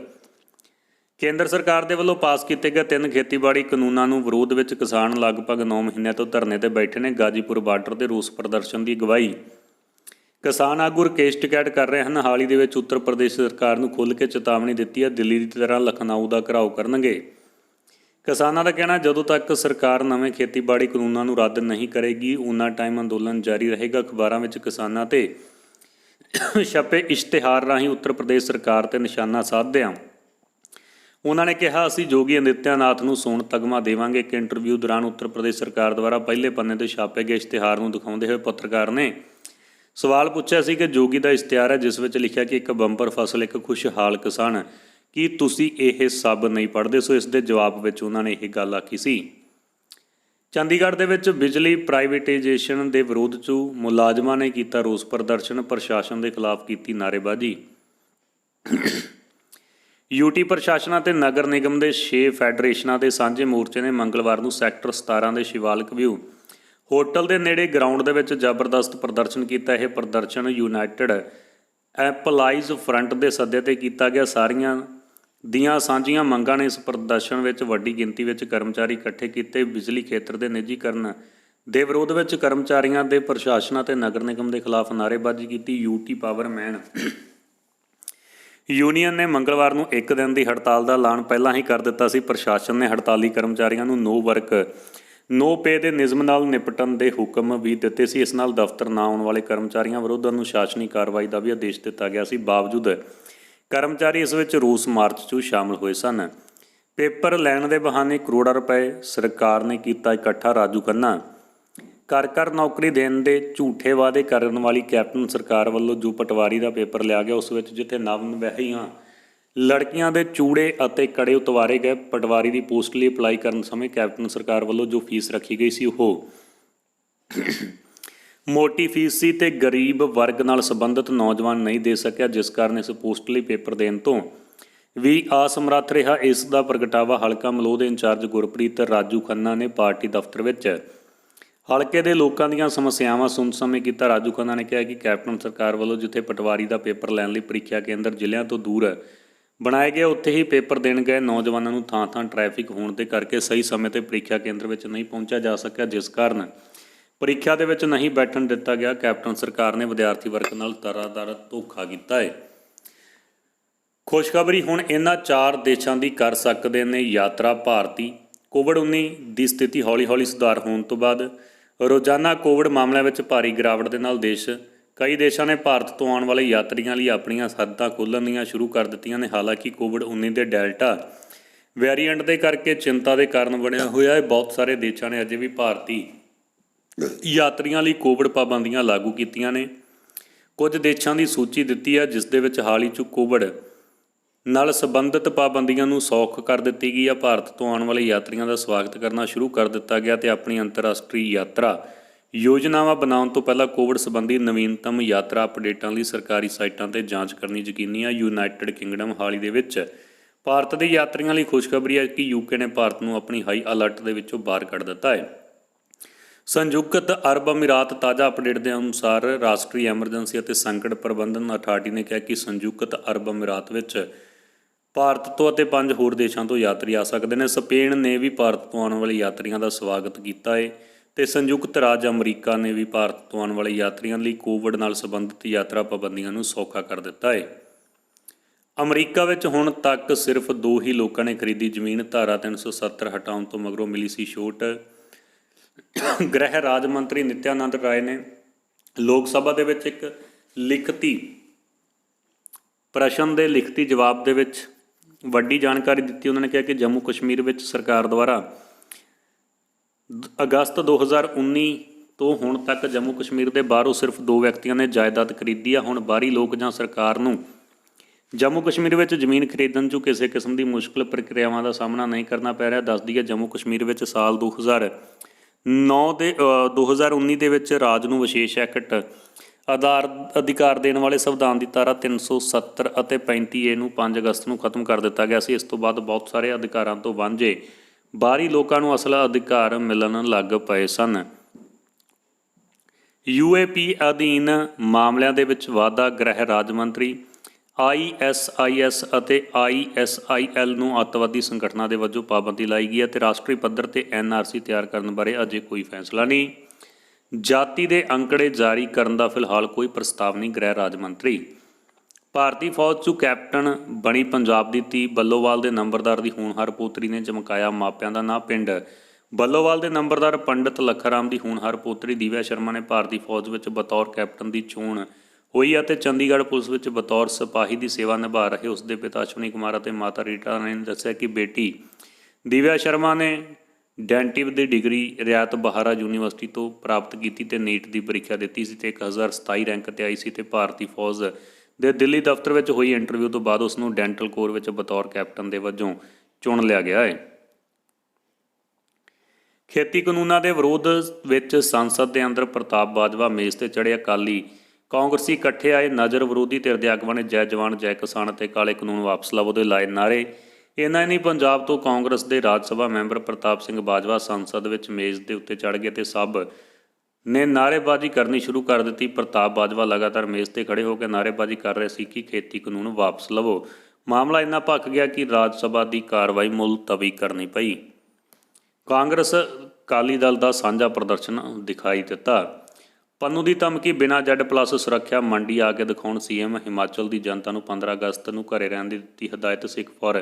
ਕੇਂਦਰ ਸਰਕਾਰ ਦੇ ਵੱਲੋਂ ਪਾਸ ਕੀਤੇ ਗਏ 3 ਖੇਤੀਬਾੜੀ ਕਾਨੂੰਨਾਂ ਨੂੰ ਵਿਰੋਧ ਵਿੱਚ ਕਿਸਾਨ ਲਗਭਗ 9 ਮਹੀਨਿਆਂ ਤੋਂ ਧਰਨੇ ਤੇ ਬੈਠੇ ਨੇ। ਗਾਜੀਪੁਰ ਬਾਰਡਰ ਤੇ ਰੋਸ ਪ੍ਰਦਰਸ਼ਨ ਦੀ ਅਗਵਾਈ ਕਿਸਾਨ ਆਗੂ ਰਾਕੇਸ਼ ਟਿਕੈਤ ਕਰ ਰਹੇ ਹਨ। ਹਾਲ ਹੀ ਦੇ ਵਿੱਚ ਉੱਤਰ ਪ੍ਰਦੇਸ਼ ਸਰਕਾਰ ਨੂੰ ਖੁੱਲ੍ਹ ਕੇ ਚੇਤਾਵਨੀ ਦਿੱਤੀ ਹੈ, ਦਿੱਲੀ ਦੀ ਤਰ੍ਹਾਂ ਲਖਨਊ ਦਾ ਘਿਰਾਓ ਕਰਨਗੇ। ਕਿਸਾਨਾਂ ਦਾ ਕਹਿਣਾ, ਜਦੋਂ ਤੱਕ ਸਰਕਾਰ ਨਵੇਂ ਖੇਤੀਬਾੜੀ ਕਾਨੂੰਨਾਂ ਨੂੰ ਰੱਦ ਨਹੀਂ ਕਰੇਗੀ ਉਨਾ ਟਾਈਮ ਅੰਦੋਲਨ ਜਾਰੀ ਰਹੇਗਾ। ਅਖਬਾਰਾਂ ਵਿੱਚ ਕਿਸਾਨਾਂ ਤੇ ਛਪੇ ਇਸ਼ਤਿਹਾਰ ਰਾਹੀਂ ਉੱਤਰ ਪ੍ਰਦੇਸ਼ ਸਰਕਾਰ ਤੇ ਨਿਸ਼ਾਨਾ ਸਾਧਦਿਆਂ ਉਹਨਾਂ ਨੇ ਕਿਹਾ, ਅਸੀਂ ਯੋਗੀ ਆਦਿੱਤਿਆਨਾਥ ਨੂੰ ਸੋਨ ਤਗਮਾ ਦੇਵਾਂਗੇ। ਇੱਕ ਇੰਟਰਵਿਊ ਦੌਰਾਨ ਉੱਤਰ ਪ੍ਰਦੇਸ਼ ਸਰਕਾਰ ਦੁਆਰਾ ਪਹਿਲੇ ਪੰਨੇ ਤੇ ਛਾਪੇ ਗਏ ਇਸ਼ਤਿਹਾਰ ਨੂੰ ਦਿਖਾਉਂਦੇ ਹੋਏ ਪੱਤਰਕਾਰ ਨੇ ਸਵਾਲ ਪੁੱਛਿਆ ਸੀ ਕਿ ਯੋਗੀ ਦਾ ਇਸ਼ਤਿਹਾਰ ਹੈ ਜਿਸ ਵਿੱਚ ਲਿਖਿਆ ਕਿ ਇੱਕ ਬੰਪਰ ਫਸਲ, ਇੱਕ ਖੁਸ਼ਹਾਲ ਕਿਸਾਨ, ਕੀ ਤੁਸੀਂ ਇਹ ਸਭ ਨਹੀਂ ਪੜ੍ਹਦੇ? ਸੋ ਇਸ ਦੇ ਜਵਾਬ ਵਿੱਚ ਉਹਨਾਂ ਨੇ ਇਹ ਗੱਲ ਆਖੀ ਸੀ। ਚੰਡੀਗੜ੍ਹ ਦੇ ਵਿੱਚ ਬਿਜਲੀ ਪ੍ਰਾਈਵੇਟਾਈਜੇਸ਼ਨ ਦੇ ਵਿਰੋਧ 'ਚ ਮੁਲਾਜ਼ਮਾਂ ਨੇ ਕੀਤਾ ਰੋਸ ਪ੍ਰਦਰਸ਼ਨ, ਪ੍ਰਸ਼ਾਸਨ ਦੇ ਖਿਲਾਫ ਕੀਤੀ ਨਾਅਰੇਬਾਜ਼ੀ। ਯੂਟੀ ਪ੍ਰਸ਼ਾਸਨ ਅਤੇ ਨਗਰ ਨਿਗਮ ਦੇ 6 ਫੈਡਰੇਸ਼ਨਾਂ ਦੇ ਸਾਂਝੇ ਮੋਰਚੇ ਨੇ ਮੰਗਲਵਾਰ ਨੂੰ ਸੈਕਟਰ 17 ਦੇ ਸ਼ਿਵਾਲਿਕ ਵਿਊ ਹੋਟਲ ਦੇ ਨੇੜੇ ਗਰਾਊਂਡ ਦੇ ਵਿੱਚ ਜ਼ਬਰਦਸਤ ਪ੍ਰਦਰਸ਼ਨ ਕੀਤਾ। ਇਹ ਪ੍ਰਦਰਸ਼ਨ ਯੂਨਾਈਟਿਡ ਐਂਪਲਾਈਜ਼ ਫਰੰਟ ਦੇ ਸੱਦੇ 'ਤੇ ਕੀਤਾ ਗਿਆ। ਸਾਰੀਆਂ ਦੀਆਂ ਸਾਂਝੀਆਂ ਮੰਗਾਂ ਨੇ ਇਸ ਪ੍ਰਦਰਸ਼ਨ ਵਿੱਚ ਵੱਡੀ ਗਿਣਤੀ ਵਿੱਚ ਕਰਮਚਾਰੀ ਇਕੱਠੇ ਕੀਤੇ। ਬਿਜਲੀ ਖੇਤਰ ਦੇ ਨਿੱਜੀਕਰਨ ਦੇ ਵਿਰੋਧ ਵਿੱਚ ਕਰਮਚਾਰੀਆਂ ਦੇ ਪ੍ਰਸ਼ਾਸਨ ਅਤੇ ਨਗਰ ਨਿਗਮ ਦੇ ਖਿਲਾਫ ਨਾਅਰੇਬਾਜ਼ੀ ਕੀਤੀ। ਯੂਟੀ ਪਾਵਰਮੈਨ ਯੂਨੀਅਨ ਨੇ ਮੰਗਲਵਾਰ ਨੂੰ 1 ਦਿਨ ਦੀ ਹੜਤਾਲ ਦਾ ਐਲਾਨ ਪਹਿਲਾਂ ਹੀ ਕਰ ਦਿੱਤਾ ਸੀ। ਪ੍ਰਸ਼ਾਸਨ ਨੇ ਹੜਤਾਲੀ ਕਰਮਚਾਰੀਆਂ ਨੂੰ ਨੋ ਵਰਕ ਨੋ ਪੇ ਦੇ ਨਿਯਮ ਨਾਲ ਨਿਪਟਣ ਦੇ ਹੁਕਮ ਵੀ ਦਿੱਤੇ ਸੀ। ਇਸ ਨਾਲ ਦਫ਼ਤਰ ਨਾ ਆਉਣ ਵਾਲੇ ਕਰਮਚਾਰੀਆਂ ਵਿਰੁੱਧ ਅਨੁਸ਼ਾਸਨੀ ਕਾਰਵਾਈ ਦਾ ਵੀ ਆਦੇਸ਼ ਦਿੱਤਾ ਗਿਆ ਸੀ। ਬਾਵਜੂਦ ਕਰਮਚਾਰੀ ਇਸ ਵਿੱਚ ਰੋਸ ਮਾਰਚ 'ਚ ਸ਼ਾਮਲ ਹੋਏ ਸਨ। ਪੇਪਰ ਲੈਣ ਦੇ ਬਹਾਨੇ ਕਰੋੜਾਂ ਰੁਪਏ ਸਰਕਾਰ ਨੇ ਕੀਤਾ ਇਕੱਠਾ। ਰਾਜੂ ਖੰਨਾ ਘਰ ਨੌਕਰੀ ਦੇਣ ਦੇ ਝੂਠੇ ਵਾਅਦੇ ਕਰਨ ਵਾਲੀ ਕੈਪਟਨ ਸਰਕਾਰ ਵੱਲੋਂ ਜੋ ਪਟਵਾਰੀ ਦਾ ਪੇਪਰ ਲਿਆ ਗਿਆ, ਉਸ ਵਿੱਚ ਜਿੱਥੇ ਨਵ-ਵਿਆਹੀਆਂ ਲੜਕੀਆਂ ਦੇ ਚੂੜੇ ਅਤੇ ਕੜੇ ਉਤਾਰੇ ਗਏ, ਪਟਵਾਰੀ ਦੀ ਪੋਸਟ ਲਈ ਅਪਲਾਈ ਕਰਨ ਸਮੇਂ ਕੈਪਟਨ ਸਰਕਾਰ ਵੱਲੋਂ ਜੋ ਫੀਸ ਰੱਖੀ ਗਈ ਸੀ ਉਹ ਮੋਟੀ ਫੀਸ ਸੀ ਤੇ ਗਰੀਬ ਵਰਗ ਨਾਲ ਸੰਬੰਧਿਤ ਨੌਜਵਾਨ ਨਹੀਂ ਦੇ ਸਕਿਆ, ਜਿਸ ਕਾਰਨ ਇਸ ਪੋਸਟ ਲਈ ਪੇਪਰ ਦੇਣ ਤੋਂ ਵੀ ਅਸਮਰੱਥ ਰਿਹਾ। ਇਸ ਦਾ ਪ੍ਰਗਟਾਵਾ ਹਲਕਾ ਮਲੋਹ ਦੇ ਇੰਚਾਰਜ ਗੁਰਪ੍ਰੀਤ ਰਾਜੂ ਖੰਨਾ ਨੇ ਪਾਰਟੀ ਦਫ਼ਤਰ ਵਿੱਚ ਹਲਕੇ ਦੇ ਲੋਕਾਂ ਦੀਆਂ ਸਮੱਸਿਆਵਾਂ ਸੁਣਨ ਸਮੇਂ ਕੀਤਾ। ਰਾਜੂ ਖੰਨਾ ਨੇ ਕਿਹਾ ਕਿ ਕੈਪਟਨ ਸਰਕਾਰ ਵੱਲੋਂ ਜਿੱਥੇ ਪਟਵਾਰੀ ਦਾ ਪੇਪਰ ਲੈਣ ਲਈ ਪ੍ਰੀਖਿਆ ਕੇਂਦਰ ਜ਼ਿਲ੍ਹਿਆਂ ਤੋਂ ਦੂਰ ਬਣਾਏ ਗਏ, ਉੱਥੇ ਹੀ ਪੇਪਰ ਦੇਣ ਗਏ ਨੌਜਵਾਨਾਂ ਨੂੰ ਥਾਂ-ਥਾਂ ਟ੍ਰੈਫਿਕ ਹੋਣ ਦੇ ਕਰਕੇ ਸਹੀ ਸਮੇਂ 'ਤੇ ਪ੍ਰੀਖਿਆ ਕੇਂਦਰ ਵਿੱਚ ਨਹੀਂ ਪਹੁੰਚਿਆ ਜਾ ਸਕਿਆ, ਜਿਸ ਕਾਰਨ ਪ੍ਰੀਖਿਆ ਦੇ ਵਿੱਚ ਨਹੀਂ ਬੈਠਣ ਦਿੱਤਾ ਗਿਆ। ਕੈਪਟਨ ਸਰਕਾਰ ਨੇ ਵਿਦਿਆਰਥੀ ਵਰਗ ਨਾਲ ਤਰਾਦਰ ਧੋਖਾ ਕੀਤਾ ਹੈ। ਖੁਸ਼ਖਬਰੀ, ਹੁਣ ਇਹਨਾਂ 4 ਦੇਸ਼ਾਂ ਦੀ ਕਰ ਸਕਦੇ ਨੇ ਯਾਤਰਾ ਭਾਰਤੀ। ਕੋਵਿਡ-19 ਦੀ ਸਥਿਤੀ ਹੌਲੀ-ਹੌਲੀ ਸੁਧਾਰ ਹੋਣ ਤੋਂ ਬਾਅਦ ਰੋਜ਼ਾਨਾ ਕੋਵਿਡ ਮਾਮਲਿਆਂ ਵਿੱਚ ਭਾਰੀ ਗਿਰਾਵਟ ਦੇ ਨਾਲ ਕਈ ਦੇਸ਼ਾਂ ਨੇ ਭਾਰਤ ਤੋਂ ਆਉਣ ਵਾਲੇ ਯਾਤਰੀਆਂ ਲਈ ਆਪਣੀਆਂ ਸਰਹੱਦਾਂ ਖੋਲ੍ਹਣ ਦੀਆਂ ਸ਼ੁਰੂ ਕਰ ਦਿੱਤੀਆਂ ਨੇ। ਹਾਲਾਂਕਿ ਕੋਵਿਡ-19 ਦੇ ਡੈਲਟਾ ਵੇਰੀਐਂਟ ਦੇ ਕਰਕੇ ਚਿੰਤਾ ਦੇ ਕਾਰਨ ਬਣਿਆ ਹੋਇਆ ਹੈ। ਬਹੁਤ ਸਾਰੇ ਦੇਸ਼ਾਂ ਨੇ ਅਜੇ ਵੀ ਭਾਰਤੀ ਯਾਤਰੀਆਂ ਲਈ ਕੋਵਿਡ ਪਾਬੰਦੀਆਂ ਲਾਗੂ ਕੀਤੀਆਂ ਨੇ। ਕੁਝ ਦੇਸ਼ਾਂ ਦੀ ਸੂਚੀ ਦਿੱਤੀ ਹੈ ਜਿਸ ਦੇ ਵਿੱਚ ਹਾਲ ਹੀ 'ਚ ਕੋਵਿਡ ਨਾਲ ਸੰਬੰਧਿਤ ਪਾਬੰਦੀਆਂ ਨੂੰ ਸੌਖ ਕਰ ਦਿੱਤੀ ਗਈ ਹੈ। ਭਾਰਤ ਤੋਂ ਆਉਣ ਵਾਲੇ ਯਾਤਰੀਆਂ ਦਾ ਸਵਾਗਤ ਕਰਨਾ ਸ਼ੁਰੂ ਕਰ ਦਿੱਤਾ ਗਿਆ ਤੇ ਆਪਣੀ ਅੰਤਰਰਾਸ਼ਟਰੀ ਯਾਤਰਾ ਯੋਜਨਾਵਾਂ ਬਣਾਉਣ ਤੋਂ ਪਹਿਲਾਂ ਕੋਵਿਡ ਸੰਬੰਧੀ ਨਵੀਨਤਮ ਯਾਤਰਾ ਅਪਡੇਟਾਂ ਲਈ ਸਰਕਾਰੀ ਸਾਈਟਾਂ 'ਤੇ ਜਾਂਚ ਕਰਨੀ ਯਕੀਨੀ ਹੈ। ਯੂਨਾਈਟਿਡ ਕਿੰਗਡਮ ਹਾਲ ਹੀ ਦੇ ਵਿੱਚ ਭਾਰਤ ਦੇ ਯਾਤਰੀਆਂ ਲਈ ਖੁਸ਼ਖਬਰੀ ਹੈ ਕਿ ਯੂਕੇ ਨੇ ਭਾਰਤ ਨੂੰ ਆਪਣੀ ਹਾਈ ਅਲਰਟ ਦੇ ਵਿੱਚੋਂ ਬਾਹਰ ਕੱਢ ਦਿੱਤਾ ਹੈ। ਸੰਯੁਕਤ ਅਰਬ ਅਮੀਰਾਤ ਤਾਜ਼ਾ ਅਪਡੇਟ ਦੇ ਅਨੁਸਾਰ ਰਾਸ਼ਟਰੀ ਐਮਰਜੈਂਸੀ ਅਤੇ ਸੰਕਟ ਪ੍ਰਬੰਧਨ ਅਥਾਰਟੀ ਨੇ ਕਿਹਾ ਕਿ ਸੰਯੁਕਤ ਅਰਬ ਅਮੀਰਾਤ ਵਿੱਚ ਭਾਰਤ ਤੋਂ ਅਤੇ 5 ਹੋਰ ਦੇਸ਼ਾਂ ਤੋਂ ਯਾਤਰੀ ਆ ਸਕਦੇ ਨੇ। ਸਪੇਨ ਨੇ ਵੀ ਭਾਰਤ ਤੋਂ ਆਉਣ ਵਾਲੇ ਯਾਤਰੀਆਂ ਦਾ ਸਵਾਗਤ ਕੀਤਾ ਹੈ ਤੇ ਸੰਯੁਕਤ ਰਾਜ ਅਮਰੀਕਾ ਨੇ ਵੀ ਭਾਰਤ ਤੋਂ ਆਉਣ ਵਾਲੇ ਯਾਤਰੀਆਂ ਲਈ ਕੋਵਿਡ ਨਾਲ ਸੰਬੰਧਿਤ ਯਾਤਰਾ ਪਾਬੰਦੀਆਂ ਨੂੰ ਸੌਖਾ ਕਰ ਦਿੱਤਾ ਹੈ। ਅਮਰੀਕਾ ਵਿੱਚ ਹੁਣ ਤੱਕ ਸਿਰਫ 2 ਹੀ ਲੋਕਾਂ ਨੇ ਖਰੀਦੀ ਜ਼ਮੀਨ। ਧਾਰਾ 370 ਹਟਾਉਣ ਤੋਂ ਮਗਰੋਂ ਮਿਲੀ ਸੀ ਛੋਟ। ਗ੍ਰਹਿ ਰਾਜ ਮੰਤਰੀ ਨਿਤਿਆਨੰਦ ਰਾਏ ਨੇ ਲੋਕ ਸਭਾ ਦੇ ਵਿੱਚ ਇੱਕ ਲਿਖਤੀ ਪ੍ਰਸ਼ਨ ਦੇ ਲਿਖਤੀ ਜਵਾਬ ਦੇ ਵਿੱਚ ਵੱਡੀ ਜਾਣਕਾਰੀ ਦਿੱਤੀ। ਉਹਨਾਂ ਨੇ ਕਿਹਾ ਕਿ ਜੰਮੂ ਕਸ਼ਮੀਰ ਵਿੱਚ ਸਰਕਾਰ ਦੁਆਰਾ ਅਗਸਤ 2019 ਤੋਂ ਹੁਣ ਤੱਕ ਜੰਮੂ ਕਸ਼ਮੀਰ ਦੇ ਬਾਹਰੋਂ ਸਿਰਫ 2 ਵਿਅਕਤੀਆਂ ਨੇ ਜਾਇਦਾਦ ਖਰੀਦੀ ਆ। ਹੁਣ ਬਾਹਰੀ ਲੋਕ ਜਾਂ ਸਰਕਾਰ ਨੂੰ ਜੰਮੂ ਕਸ਼ਮੀਰ ਵਿੱਚ ਜ਼ਮੀਨ ਖਰੀਦਣ 'ਚ ਕਿਸੇ ਕਿਸਮ ਦੀ ਮੁਸ਼ਕਿਲ ਪ੍ਰਕਿਰਿਆਵਾਂ ਦਾ ਸਾਹਮਣਾ ਨਹੀਂ ਕਰਨਾ ਪੈ ਰਿਹਾ। ਦੱਸਦੀ ਹੈ ਜੰਮੂ ਕਸ਼ਮੀਰ ਵਿੱਚ ਸਾਲ 2019 ਦੇ ਵਿੱਚ ਰਾਜ ਨੂੰ ਵਿਸ਼ੇਸ਼ ਐਕਟ ਅਧਿਕਾਰ ਦੇਣ ਵਾਲੇ ਸੰਵਿਧਾਨ ਦੀ ਧਾਰਾ 370 ਅਤੇ 35A ਨੂੰ 5 ਅਗਸਤ ਨੂੰ ਖਤਮ ਕਰ ਦਿੱਤਾ ਗਿਆ ਸੀ। ਇਸ ਤੋਂ ਬਾਅਦ ਬਹੁਤ ਸਾਰੇ ਅਧਿਕਾਰਾਂ ਤੋਂ ਵਾਂਝੇ ਬਾਹਰੀ ਲੋਕਾਂ ਨੂੰ ਅਸਲ ਅਧਿਕਾਰ ਮਿਲਣ ਲੱਗ ਪਏ ਸਨ। UAP ਅਧੀਨ ਮਾਮਲਿਆਂ ਦੇ ਵਿੱਚ ਵਾਧਾ। ਗ੍ਰਹਿ ਰਾਜ ਮੰਤਰੀ ISIS ਅਤੇ ISIL ਨੂੰ ਅੱਤਵਾਦੀ ਸੰਗਠਨਾਂ ਦੇ ਵਜੋਂ ਪਾਬੰਦੀ ਲਾਈ ਗਈ ਹੈ ਅਤੇ ਰਾਸ਼ਟਰੀ ਪੱਧਰ ਤੇ NRC ਤਿਆਰ ਕਰਨ ਬਾਰੇ ਅਜੇ ਕੋਈ ਫੈਸਲਾ ਨਹੀਂ। ਜਾਤੀ ਦੇ ਅੰਕੜੇ ਜਾਰੀ ਕਰਨ ਦਾ ਫਿਲਹਾਲ ਕੋਈ ਪ੍ਰਸਤਾਵ ਨਹੀਂ। ਗ੍ਰਹਿ ਰਾਜ ਮੰਤਰੀ ਭਾਰਤੀ ਫੌਜ 'ਚ ਕੈਪਟਨ ਬਣੀ ਪੰਜਾਬ ਦੀ ਧੀ। ਬੱਲੋਵਾਲ ਦੇ ਨੰਬਰਦਾਰ ਦੀ ਹੋਣਹਾਰ ਪੋਤਰੀ ਨੇ ਚਮਕਾਇਆ ਮਾਪਿਆਂ ਦਾ ਨਾਂ। ਪਿੰਡ ਬੱਲੋਵਾਲ ਦੇ ਨੰਬਰਦਾਰ ਪੰਡਿਤ ਲੱਖਾਰਾਮ ਦੀ ਹੋਣਹਾਰ ਪੋਤਰੀ ਦਿਵਿਆ ਸ਼ਰਮਾ ਨੇ ਭਾਰਤੀ ਫੌਜ ਵਿੱਚ ਬਤੌਰ ਕੈਪਟਨ ਦੀ ਚੋਣ ਹੋਈ ਅਤੇ ਚੰਡੀਗੜ੍ਹ ਪੁਲਿਸ ਵਿੱਚ ਬਤੌਰ ਸਿਪਾਹੀ ਦੀ ਸੇਵਾ ਨਿਭਾ ਰਹੇ ਉਸ ਦੇ ਪਿਤਾ ਅਸ਼ਵਨੀ ਕੁਮਾਰ ਅਤੇ ਮਾਤਾ ਰੀਟਾ ਨੇ ਦੱਸਿਆ ਕਿ ਬੇਟੀ ਦਿਵਿਆ ਸ਼ਰਮਾ ਨੇ ਡੈਂਟਿਵ ਦੀ ਡਿਗਰੀ ਰਿਆਤ ਬਹਾਰਾ ਯੂਨੀਵਰਸਿਟੀ ਤੋਂ ਪ੍ਰਾਪਤ ਕੀਤੀ ਤੇ ਨੀਟ ਦੀ ਪ੍ਰੀਖਿਆ ਦਿੱਤੀ ਸੀ ਤੇ 1027 ਰੈਂਕ ਤੇ ਆਈ ਸੀ ਤੇ ਭਾਰਤੀ ਫੌਜ ਦੇ ਦਿੱਲੀ ਦਫ਼ਤਰ ਵਿੱਚ ਹੋਈ ਇੰਟਰਵਿਊ ਤੋਂ ਬਾਅਦ ਉਸ ਨੂੰ ਡੈਂਟਲ ਕੋਰ ਵਿੱਚ ਬਤੌਰ ਕੈਪਟਨ ਦੇ ਵਜੋਂ ਚੁਣ ਲਿਆ ਗਿਆ ਹੈ। ਖੇਤੀ ਕਾਨੂੰਨਾਂ ਦੇ ਵਿਰੋਧ ਵਿੱਚ ਸੰਸਦ ਦੇ ਅੰਦਰ ਪ੍ਰਤਾਪ ਬਾਜਵਾ ਮੇਜ਼ ਤੇ ਚੜ੍ਹੇ। ਅਕਾਲੀ ਕਾਂਗਰਸੀ ਇਕੱਠੇ ਆਏ। ਨਜ਼ਰ ਵਿਰੋਧੀ ਧਿਰ ਦੇ ਆਗੂਆਂ ਨੇ ਜੈ ਜਵਾਨ ਜੈ ਕਿਸਾਨ ਅਤੇ ਕਾਲੇ ਕਾਨੂੰਨ ਵਾਪਸ ਲਵੋ ਦੇ ਲਾਏ ਨਾਅਰੇ। ਇੰਨਾ ਹੀ ਨਹੀਂ, ਪੰਜਾਬ ਤੋਂ ਕਾਂਗਰਸ ਦੇ ਰਾਜ ਸਭਾ ਮੈਂਬਰ ਪ੍ਰਤਾਪ ਸਿੰਘ ਬਾਜਵਾ ਸੰਸਦ ਵਿੱਚ ਮੇਜ਼ ਦੇ ਉੱਤੇ ਚੜ੍ਹ ਗਏ ਤੇ ਸਭ ਨੇ ਨਾਅਰੇਬਾਜ਼ੀ ਕਰਨੀ ਸ਼ੁਰੂ ਕਰ ਦਿੱਤੀ। ਪ੍ਰਤਾਪ ਬਾਜਵਾ ਲਗਾਤਾਰ ਮੇਜ਼ ਤੇ ਖੜੇ ਹੋ ਕੇ ਨਾਅਰੇਬਾਜ਼ੀ ਕਰ ਰਹੇ ਸੀ ਕਿ ਖੇਤੀ ਕਾਨੂੰਨ ਵਾਪਸ ਲਵੋ। ਮਾਮਲਾ ਇੰਨਾ ਭੱਖ ਗਿਆ ਕਿ ਰਾਜ ਸਭਾ ਦੀ ਕਾਰਵਾਈ ਮੁਲਤਵੀ ਕਰਨੀ ਪਈ। ਕਾਂਗਰਸ ਅਕਾਲੀ ਦਲ ਦਾ ਸਾਂਝਾ ਪ੍ਰਦਰਸ਼ਨ ਦਿਖਾਈ ਦਿੱਤਾ। ਪੰਨੂ ਦੀ ਧਮਕੀ, ਬਿਨਾਂ Z+ ਸੁਰੱਖਿਆ ਮੰਡੀ ਆ ਕੇ ਦਿਖਾਉਣ। CM ਹਿਮਾਚਲ ਦੀ ਜਨਤਾ ਨੂੰ 15 ਅਗਸਤ ਨੂੰ ਘਰੇ ਰਹਿਣ ਦੀ ਦਿੱਤੀ ਹਦਾਇਤ। ਸਿੱਖ ਫॉर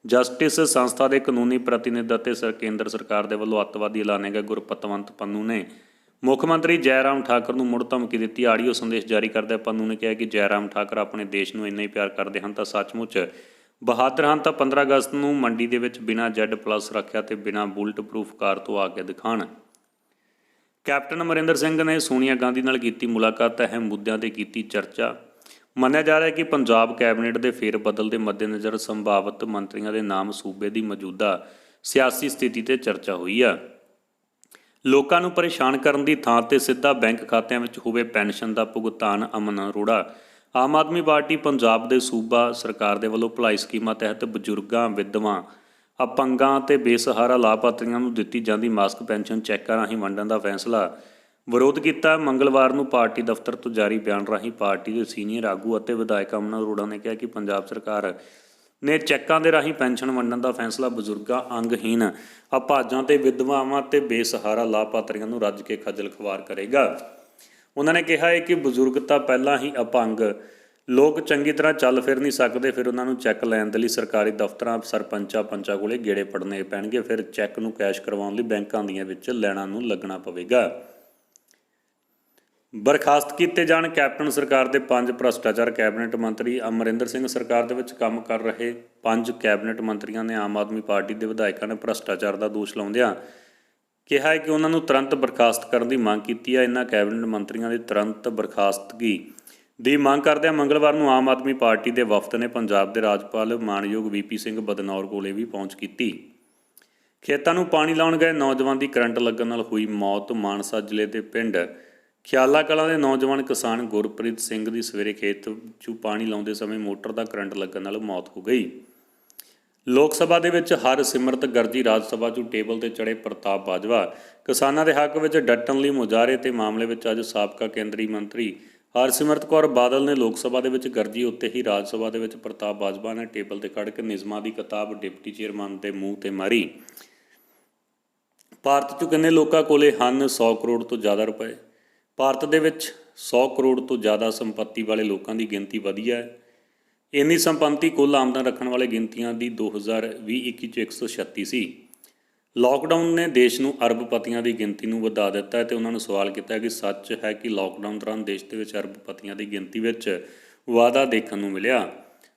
ਜਸਟਿਸ ਸੰਸਥਾ ਦੇ ਕਾਨੂੰਨੀ ਪ੍ਰਤੀਨਿਧ ਅਤੇ ਕੇਂਦਰ ਸਰਕਾਰ ਦੇ ਵੱਲੋਂ ਅੱਤਵਾਦੀ ਐਲਾਨੇ ਗਏ ਗੁਰਪਤਵੰਤ ਪੰਨੂ ਨੇ ਮੁੱਖ ਮੰਤਰੀ ਜੈਰਾਮ ਠਾਕੁਰ ਨੂੰ ਮੁੜ ਧਮਕੀ ਦਿੱਤੀ। ਆਡੀਓ ਸੰਦੇਸ਼ ਜਾਰੀ ਕਰਦਿਆਂ ਪੰਨੂ ਨੇ ਕਿਹਾ ਕਿ ਜੈਰਾਮ ਠਾਕੁਰ ਆਪਣੇ ਦੇਸ਼ ਨੂੰ ਇੰਨਾ ਹੀ ਪਿਆਰ ਕਰਦੇ ਹਨ ਤਾਂ ਸੱਚਮੁੱਚ ਬਹਾਦਰ ਹਨ ਤਾਂ 15 ਅਗਸਤ ਨੂੰ ਮੰਡੀ ਦੇ ਵਿੱਚ ਬਿਨਾਂ Z+ ਸੁਰੱਖਿਆ ਤੇ ਬਿਨਾਂ ਬੁਲਟ ਪ੍ਰੂਫ ਕਾਰ ਤੋਂ ਆ ਕੇ ਦਿਖਾਉਣ। ਕੈਪਟਨ ਅਮਰਿੰਦਰ ਸਿੰਘ ਨੇ ਸੋਨੀਆ ਗਾਂਧੀ ਨਾਲ ਕੀਤੀ ਮੁਲਾਕਾਤ। ਅਹਿਮ ਮੁੱਦਿਆਂ 'ਤੇ ਕੀਤੀ ਚਰਚਾ। ਮੰਨਿਆ ਜਾ ਰਿਹਾ ਹੈ ਕਿ ਪੰਜਾਬ ਕੈਬਨਿਟ ਦੇ ਫੇਰ-ਬਦਲ ਦੇ ਮੱਦੇਨਜ਼ਰ ਸੰਭਾਵਤ ਮੰਤਰੀਆਂ ਦੇ ਨਾਮ ਸੂਬੇ ਦੀ ਮੌਜੂਦਾ ਸਿਆਸੀ ਸਥਿਤੀ 'ਤੇ ਚਰਚਾ ਹੋਈ ਆ। ਲੋਕਾਂ ਨੂੰ ਪਰੇਸ਼ਾਨ ਕਰਨ ਦੀ ਥਾਂ 'ਤੇ ਸਿੱਧਾ ਬੈਂਕ ਖਾਤਿਆਂ ਵਿੱਚ ਹੋਵੇ ਪੈਨਸ਼ਨ ਦਾ ਭੁਗਤਾਨ। ਅਮਨ ਅਰੋੜਾ ਆਮ ਆਦਮੀ ਪਾਰਟੀ ਪੰਜਾਬ ਦੇ ਸੂਬਾ ਸਰਕਾਰ ਦੇ ਵੱਲੋਂ ਭਲਾਈ ਸਕੀਮਾਂ ਤਹਿਤ ਬਜ਼ੁਰਗਾਂ, ਵਿਧਵਾਂ, ਅਪੰਗਾਂ ਅਤੇ ਬੇਸਹਾਰਾ ਲਾਭਪਾਤਰੀਆਂ ਨੂੰ ਦਿੱਤੀ ਜਾਂਦੀ ਮਾਸਕ ਪੈਨਸ਼ਨ ਚੈੱਕਾਂ ਰਾਹੀਂ ਵੰਡਣ ਦਾ ਫੈਸਲਾ ਵਿਰੋਧ ਕੀਤਾ। ਮੰਗਲਵਾਰ ਨੂੰ ਪਾਰਟੀ ਦਫ਼ਤਰ ਤੋਂ ਜਾਰੀ ਬਿਆਨ ਰਾਹੀਂ ਪਾਰਟੀ ਦੇ ਸੀਨੀਅਰ ਆਗੂ ਅਤੇ ਵਿਧਾਇਕ ਅਮਨ ਅਰੋੜਾ ਨੇ ਕਿਹਾ ਕਿ ਪੰਜਾਬ ਸਰਕਾਰ ਨੇ ਚੈੱਕਾਂ ਦੇ ਰਾਹੀਂ ਪੈਨਸ਼ਨ ਵੰਡਣ ਦਾ ਫੈਸਲਾ ਬਜ਼ੁਰਗਾਂ, ਅੰਗਹੀਨ, ਅਪਾਹਜਾਂ ਅਤੇ ਵਿਧਵਾਵਾਂ ਅਤੇ ਬੇਸਹਾਰਾ ਲਾਭਪਾਤਰੀਆਂ ਨੂੰ ਰੱਜ ਕੇ ਖੱਜਲ ਖੁਆਰ ਕਰੇਗਾ। ਉਹਨਾਂ ਨੇ ਕਿਹਾ ਹੈ ਕਿ ਬਜ਼ੁਰਗ ਤਾਂ ਪਹਿਲਾਂ ਹੀ ਅਪੰਗ ਲੋਕ ਚੰਗੀ ਤਰ੍ਹਾਂ ਚੱਲ ਫਿਰ ਨਹੀਂ ਸਕਦੇ, ਫਿਰ ਉਹਨਾਂ ਨੂੰ ਚੈੱਕ ਲੈਣ ਦੇ ਲਈ ਸਰਕਾਰੀ ਦਫ਼ਤਰਾਂ, ਪੰਚਾਂ ਕੋਲੇ ਗੇੜੇ ਪੜਨੇ ਪੈਣਗੇ, ਫਿਰ ਚੈੱਕ ਨੂੰ ਕੈਸ਼ ਕਰਵਾਉਣ ਲਈ ਬੈਂਕਾਂ ਦੀਆਂ ਵਿੱਚ ਲਾਈਨਾਂ ਨੂੰ ਲੱਗਣਾ ਪਵੇਗਾ। ਬਰਖਾਸਤ ਕੀਤੇ ਜਾਣ ਕੈਪਟਨ ਸਰਕਾਰ ਦੇ 5 ਭ੍ਰਸ਼ਟਾਚਾਰ ਕੈਬਨਿਟ ਮੰਤਰੀ। ਅਮਰਿੰਦਰ ਸਿੰਘ ਸਰਕਾਰ ਦੇ ਵਿੱਚ ਕੰਮ ਕਰ ਰਹੇ 5 ਕੈਬਨਿਟ ਮੰਤਰੀਆਂ ਨੇ ਆਮ ਆਦਮੀ ਪਾਰਟੀ ਦੇ ਵਿਧਾਇਕਾਂ ਨੇ ਭ੍ਰਸ਼ਟਾਚਾਰ ਦਾ ਦੋਸ਼ ਲਾਉਂਦਿਆਂ ਕਿਹਾ ਹੈ ਕਿ ਉਹਨਾਂ ਨੂੰ ਤੁਰੰਤ ਬਰਖਾਸਤ ਕਰਨ ਦੀ ਮੰਗ ਕੀਤੀ ਹੈ। ਇਹਨਾਂ ਕੈਬਨਿਟ ਮੰਤਰੀਆਂ ਦੀ ਤੁਰੰਤ ਬਰਖਾਸਤਗੀ ਦੀ ਮੰਗ ਕਰਦਿਆਂ ਮੰਗਲਵਾਰ ਨੂੰ ਆਮ ਆਦਮੀ ਪਾਰਟੀ ਦੇ ਵਫਦ ਨੇ ਪੰਜਾਬ ਦੇ ਰਾਜਪਾਲ ਮਾਣਯੋਗ VP ਸਿੰਘ ਬਦਨੌਰ ਕੋਲੇ ਵੀ ਪਹੁੰਚ ਕੀਤੀ। ਖੇਤਾਂ ਨੂੰ ਪਾਣੀ ਲਾਉਣ ਗਏ ਨੌਜਵਾਨ ਦੀ ਕਰੰਟ ਲੱਗਣ ਨਾਲ ਹੋਈ ਮੌਤ। ਮਾਨਸਾ ਜ਼ਿਲ੍ਹੇ ਦੇ ਪਿੰਡ ਖਿਆਲਾ ਕਲਾਂ ਦੇ ਨੌਜਵਾਨ ਕਿਸਾਨ ਗੁਰਪ੍ਰੀਤ ਸਿੰਘ ਦੀ ਸਵੇਰੇ ਖੇਤ 'ਚ ਪਾਣੀ ਲਾਉਂਦੇ ਸਮੇਂ ਮੋਟਰ ਦਾ ਕਰੰਟ ਲੱਗਣ ਨਾਲ ਮੌਤ ਹੋ ਗਈ। ਲੋਕ ਸਭਾ ਦੇ ਵਿੱਚ ਹਰਸਿਮਰਤ ਗਰਜੀ, ਰਾਜ ਸਭਾ 'ਚ ਟੇਬਲ ਤੇ ਚੜ੍ਹੇ ਪ੍ਰਤਾਪ ਬਾਜਵਾ। ਕਿਸਾਨਾਂ ਦੇ ਹੱਕ ਵਿੱਚ ਡਟਣ ਲਈ ਮੁਜ਼ਾਹਰੇ ਤੇ ਮਾਮਲੇ ਵਿੱਚ ਅੱਜ ਸਾਬਕਾ ਕੇਂਦਰੀ ਮੰਤਰੀ ਹਰਸਿਮਰਤ ਕੌਰ ਬਾਦਲ ਨੇ ਲੋਕ ਸਭਾ ਦੇ ਵਿੱਚ ਗਰਜੀ, ਉੱਤੇ ਹੀ ਰਾਜ ਸਭਾ ਦੇ ਵਿੱਚ ਪ੍ਰਤਾਪ ਬਾਜਵਾ ਨੇ ਟੇਬਲ ਤੇ ਖੜ੍ਹ ਕੇ ਨਿਯਮਾਂ ਦੀ ਕਿਤਾਬ ਡਿਪਟੀ ਚੇਅਰਮੈਨ ਦੇ ਮੂੰਹ ਤੇ ਮਾਰੀ। ਭਾਰਤ 'ਚ ਕਿੰਨੇ ਲੋਕਾਂ ਕੋਲੇ ਹਨ 100 ਕਰੋੜ ਤੋਂ ਜ਼ਿਆਦਾ ਰੁਪਏ? ਭਾਰਤ ਦੇ ਵਿੱਚ 100 ਕਰੋੜ ਤੋਂ ਜ਼ਿਆਦਾ ਸੰਪੱਤੀ ਵਾਲੇ ਲੋਕਾਂ ਦੀ ਗਿਣਤੀ ਵਧੀ ਹੈ। ਇੰਨੀ ਸੰਪੱਤੀ ਕੁੱਲ ਆਮਦਨ ਰੱਖਣ ਵਾਲੇ ਗਿਣਤੀਆਂ ਦੀ 2020-21 'ਚ 136 ਸੀ। ਲਾਕਡਾਊਨ ਨੇ ਦੇਸ਼ ਨੂੰ ਅਰਬਪਤੀਆਂ ਦੀ ਗਿਣਤੀ ਨੂੰ ਵਧਾ ਦਿੱਤਾ ਹੈ ਤੇ ਉਹਨਾਂ ਨੂੰ ਸਵਾਲ ਕੀਤਾ ਕਿ ਸੱਚ ਹੈ ਕਿ ਲਾਕਡਾਊਨ ਦੌਰਾਨ ਦੇਸ਼ ਦੇ ਵਿੱਚ ਅਰਬਪਤੀਆਂ ਦੀ ਗਿਣਤੀ ਵਿੱਚ ਵਾਧਾ ਦੇਖਣ ਨੂੰ ਮਿਲਿਆ।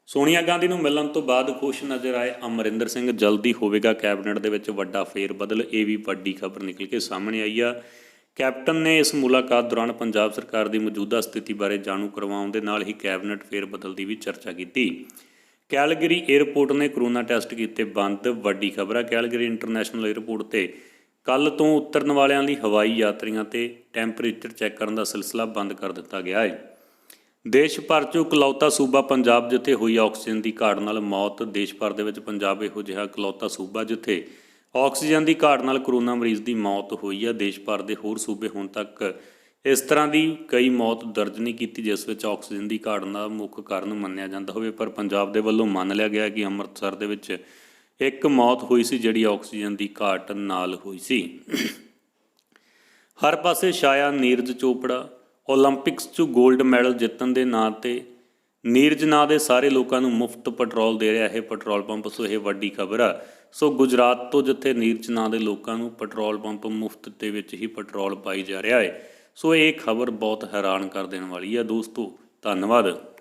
ਸੋਨੀਆ ਗਾਂਧੀ ਨੂੰ ਮਿਲਣ ਤੋਂ ਬਾਅਦ ਖੁਸ਼ ਨਜ਼ਰ ਆਏ ਅਮਰਿੰਦਰ ਸਿੰਘ। ਜਲਦੀ ਹੋਵੇਗਾ ਕੈਬਨਿਟ ਦੇ ਵਿੱਚ ਵੱਡਾ ਫੇਰ-ਬਦਲ, ਇਹ ਵੀ ਵੱਡੀ ਖਬਰ ਨਿਕਲ ਕੇ ਸਾਹਮਣੇ ਆਈ ਆ। ਕੈਪਟਨ ਨੇ ਇਸ ਮੁਲਾਕਾਤ ਦੌਰਾਨ ਪੰਜਾਬ ਸਰਕਾਰ ਦੀ ਮੌਜੂਦਾ ਸਥਿਤੀ ਬਾਰੇ ਜਾਣੂ ਕਰਵਾਉਣ ਦੇ ਨਾਲ ਹੀ ਕੈਬਨਿਟ ਫੇਰ-ਬਦਲ ਦੀ ਵੀ ਚਰਚਾ ਕੀਤੀ। ਕੈਲਗਰੀ ਏਅਰਪੋਰਟ ਨੇ ਕਰੋਨਾ ਟੈਸਟ ਕੀਤੇ ਬੰਦ। ਵੱਡੀ ਖਬਰ ਹੈ, ਕੈਲਗਰੀ ਇੰਟਰਨੈਸ਼ਨਲ ਏਅਰਪੋਰਟ 'ਤੇ ਕੱਲ੍ਹ ਤੋਂ ਉਤਰਨ ਵਾਲਿਆਂ ਲਈ ਹਵਾਈ ਯਾਤਰੀਆਂ 'ਤੇ ਟੈਂਪਰੇਚਰ ਚੈੱਕ ਕਰਨ ਦਾ ਸਿਲਸਿਲਾ ਬੰਦ ਕਰ ਦਿੱਤਾ ਗਿਆ ਹੈ। ਦੇਸ਼ ਭਰ 'ਚੋਂ ਇਕਲੌਤਾ ਸੂਬਾ ਪੰਜਾਬ ਜਿੱਥੇ ਹੋਈ ਆਕਸੀਜਨ ਦੀ ਘਾਟ ਨਾਲ ਮੌਤ। ਦੇਸ਼ ਭਰ ਦੇ ਵਿੱਚ ਪੰਜਾਬ ਇਹੋ ਜਿਹਾ ਇਕਲੌਤਾ ਸੂਬਾ ਜਿੱਥੇ ਆਕਸੀਜਨ ਦੀ ਘਾਟ ਨਾਲ ਕਰੋਨਾ ਮਰੀਜ਼ ਦੀ ਮੌਤ ਹੋਈ ਹੈ। ਦੇਸ਼ ਭਰ ਦੇ ਹੋਰ ਸੂਬੇ ਹੁਣ ਤੱਕ ਇਸ ਤਰ੍ਹਾਂ ਦੀ ਕਈ ਮੌਤ ਦਰਜ ਨਹੀਂ ਕੀਤੀ ਜਿਸ ਵਿੱਚ ਆਕਸੀਜਨ ਦੀ ਘਾਟ ਦਾ ਮੁੱਖ ਕਾਰਨ ਮੰਨਿਆ ਜਾਂਦਾ ਹੋਵੇ, ਪਰ ਪੰਜਾਬ ਦੇ ਵੱਲੋਂ ਮੰਨ ਲਿਆ ਗਿਆ ਕਿ ਅੰਮ੍ਰਿਤਸਰ ਦੇ ਵਿੱਚ ਇੱਕ ਮੌਤ ਹੋਈ ਸੀ ਜਿਹੜੀ ਆਕਸੀਜਨ ਦੀ ਘਾਟ ਨਾਲ ਹੋਈ ਸੀ। ਹਰ ਪਾਸੇ ਛਾਇਆ ਨੀਰਜ ਚੋਪੜਾ। ਓਲੰਪਿਕਸ 'ਚ ਗੋਲਡ ਮੈਡਲ ਜਿੱਤਣ ਦੇ ਨਾਂ 'ਤੇ ਨੀਰਜ ਨਾਂ ਦੇ ਸਾਰੇ ਲੋਕਾਂ ਨੂੰ ਮੁਫਤ ਪੈਟਰੋਲ ਦੇ ਰਿਹਾ ਇਹ ਪੈਟਰੋਲ ਪੰਪ। ਸੋ ਇਹ ਵੱਡੀ ਖਬਰ ਆ। ਸੋ ਗੁਜਰਾਤ ਤੋਂ ਜਿੱਥੇ ਨੀਰਜ ਨਾਂ ਦੇ ਲੋਕਾਂ ਨੂੰ ਪੈਟਰੋਲ ਪੰਪ ਮੁਫਤ ਦੇ ਵਿੱਚ ਹੀ ਪੈਟਰੋਲ ਪਾਈ ਜਾ ਰਿਹਾ ਹੈ। ਸੋ ਇਹ ਖਬਰ ਬਹੁਤ ਹੈਰਾਨ ਕਰ ਦੇਣ ਵਾਲੀ ਹੈ ਦੋਸਤੋ। ਧੰਨਵਾਦ।